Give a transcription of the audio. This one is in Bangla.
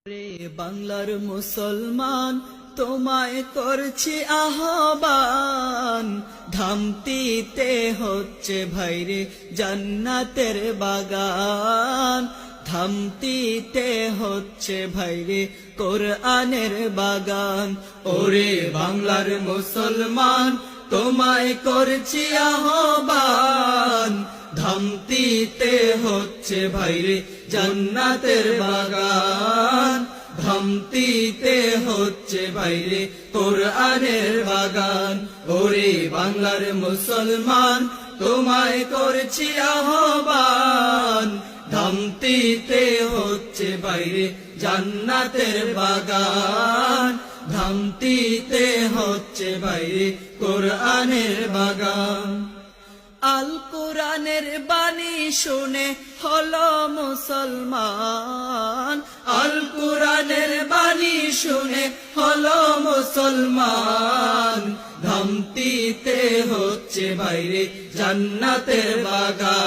রে বাংলার মুসলমান, তোমায় করছি আহ্বান। ধামতিতে হচ্ছে ভাইরে জান্নাতের বাগান। ধামতিতে হচ্ছে ভাইরে কোরআনের বাগান। ওরে বাংলার মুসলমান, তোমায় করছি আহ্বান। ধামতিতে হচ্ছে ভাইরে জান্নাতের বাগান। ধামতিতে হচ্ছে ভাইরে কোরআনের বাগান। ওরে বাংলার মুসলমান, তোমায় করছি আহ্বান। ধামতিতে হচ্ছে ভাইরে জান্নাতের বাগান। ধামতিতে হচ্ছে ভাইরে কোরআনের বাগান। আল কোরআনের বাণী শুনে হলো মুসলমান। আল কোরআনের বাণী শুনে হলো মুসলমান। ধামতিতে হচ্ছে ভাইরে জান্নাতের বাগান।